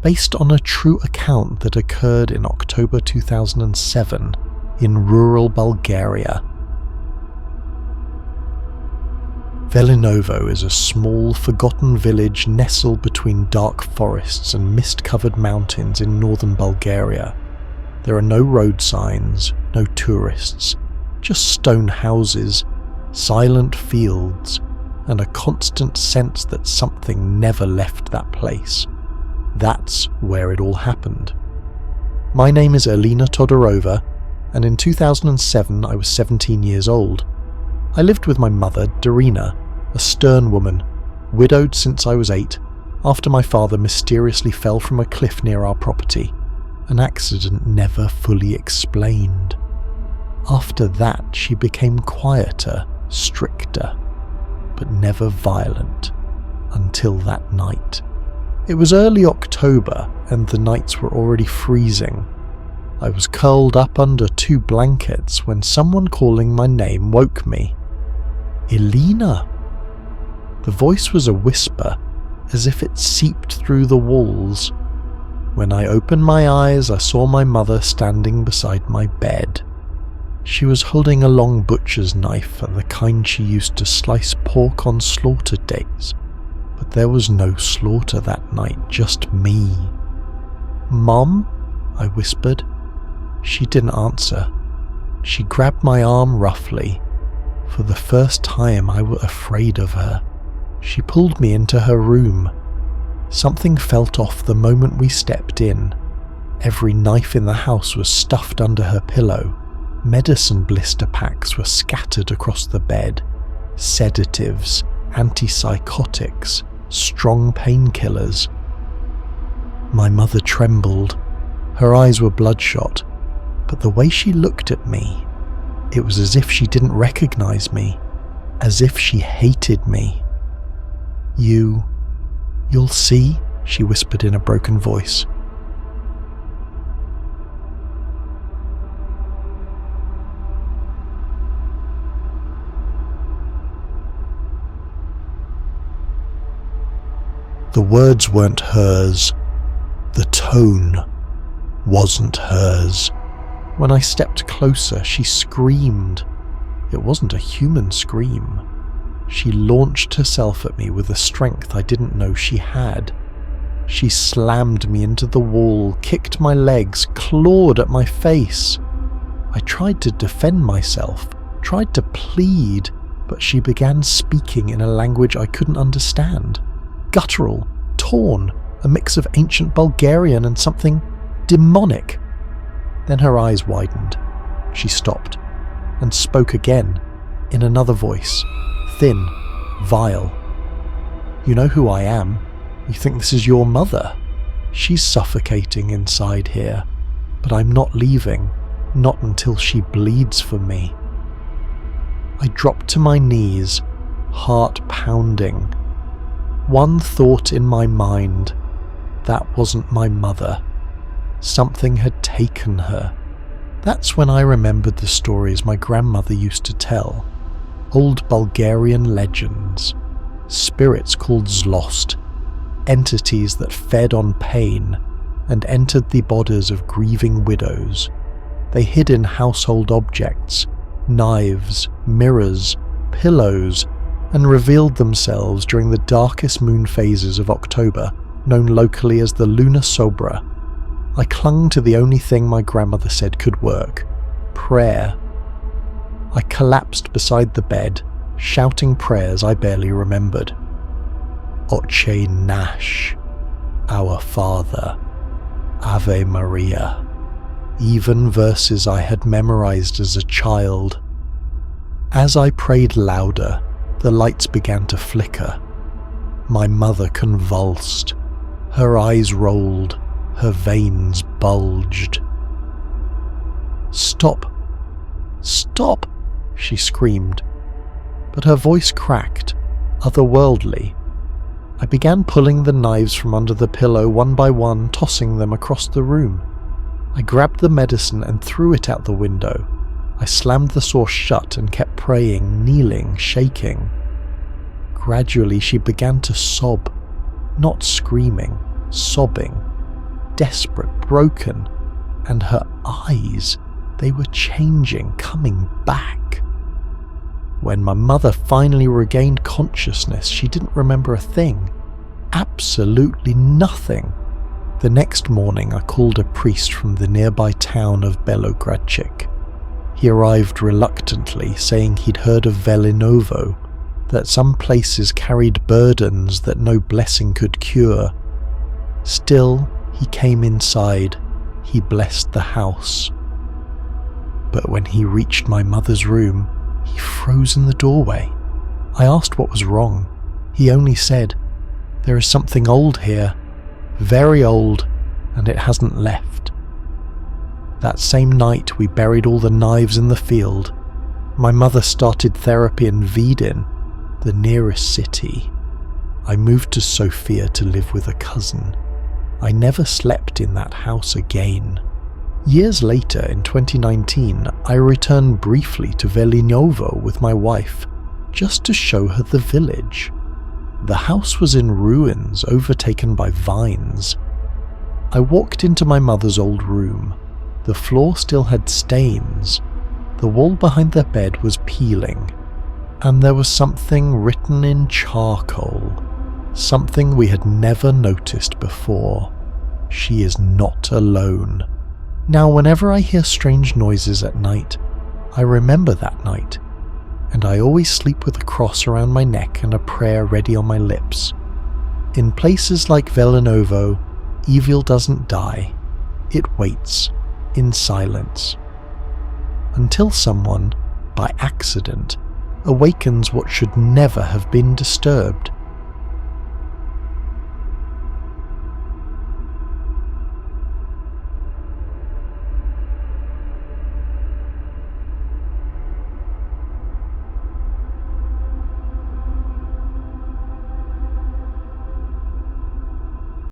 based on a true account that occurred in October 2007 in rural Bulgaria. Velinovo is a small, forgotten village nestled between dark forests and mist-covered mountains in northern Bulgaria. There are no road signs, no tourists, just stone houses, silent fields, and a constant sense that something never left that place. That's where it all happened. My name is Alina Todorova, and in 2007 I was 17 years old. I lived with my mother, Darina, a stern woman, widowed since I was 8, after my father mysteriously fell from a cliff near our property, an accident never fully explained. After that, she became quieter, stricter, but never violent, until that night. It was early October, and the nights were already freezing. I was curled up under 2 blankets when someone calling my name woke me. Elena! The voice was a whisper, as if it seeped through the walls. When I opened my eyes, I saw my mother standing beside my bed. She was holding a long butcher's knife, and the kind she used to slice pork on slaughter days. But there was no slaughter that night, just me. "Mom?" I whispered. She didn't answer. She grabbed my arm roughly. For the first time I was afraid of her. She pulled me into her room. Something felt off the moment we stepped in. Every knife in the house was stuffed under her pillow. Medicine blister packs were scattered across the bed. Sedatives, antipsychotics, strong painkillers. My mother trembled. Her eyes were bloodshot, but the way she looked at me, it was as if she didn't recognize me, as if she hated me. You'll see," she whispered in a broken voice. The words weren't hers. The tone wasn't hers. When I stepped closer, she screamed. It wasn't a human scream. She launched herself at me with a strength I didn't know she had. She slammed me into the wall, kicked my legs, clawed at my face. I tried to defend myself, tried to plead, but she began speaking in a language I couldn't understand. Guttural, torn, a mix of ancient Bulgarian and something demonic. Then her eyes widened. She stopped and spoke again, in another voice, thin, vile. "You know who I am. You think this is your mother. She's suffocating inside here, but I'm not leaving, not until she bleeds for me." I dropped to my knees, heart pounding. One thought in my mind: that wasn't my mother. Something had taken her. That's when I remembered the stories my grandmother used to tell. Old Bulgarian legends. Spirits called Zlost. Entities that fed on pain and entered the bodies of grieving widows. They hid in household objects, knives, mirrors, pillows, and revealed themselves during the darkest moon phases of October, known locally as the Luna Sobra. I clung to the only thing my grandmother said could work: prayer. I collapsed beside the bed, shouting prayers I barely remembered. Oche Nash, Our Father, Ave Maria, even verses I had memorized as a child. As I prayed louder, the lights began to flicker. My mother convulsed. Her eyes rolled, her veins bulged. "Stop! Stop!" she screamed, but her voice cracked, otherworldly. I began pulling the knives from under the pillow one by one, tossing them across the room. I grabbed the medicine and threw it out the window. I slammed the source shut and kept praying, kneeling, shaking. Gradually she began to sob, not screaming, sobbing, desperate, broken, and her eyes, they were changing, coming back. When my mother finally regained consciousness, she didn't remember a thing. Absolutely nothing. The next morning I called a priest from the nearby town of Belogradchik. He arrived reluctantly, saying he'd heard of Velinovo, that some places carried burdens that no blessing could cure. Still, he came inside. He blessed the house. But when he reached my mother's room, he froze in the doorway. I asked what was wrong. He only said, "There is something old here, very old, and it hasn't left." That same night we buried all the knives in the field. My mother started therapy in Vidin, the nearest city. I moved to Sofia to live with a cousin. I never slept in that house again. Years later, in 2019, I returned briefly to Velinovo with my wife, just to show her the village. The house was in ruins, overtaken by vines. I walked into my mother's old room. The floor still had stains. The wall behind the bed was peeling. And there was something written in charcoal. Something we had never noticed before. She is not alone. Now, whenever I hear strange noises at night, I remember that night, and I always sleep with a cross around my neck and a prayer ready on my lips. In places like Velinovo, evil doesn't die. It waits, in silence, until someone, by accident, awakens what should never have been disturbed.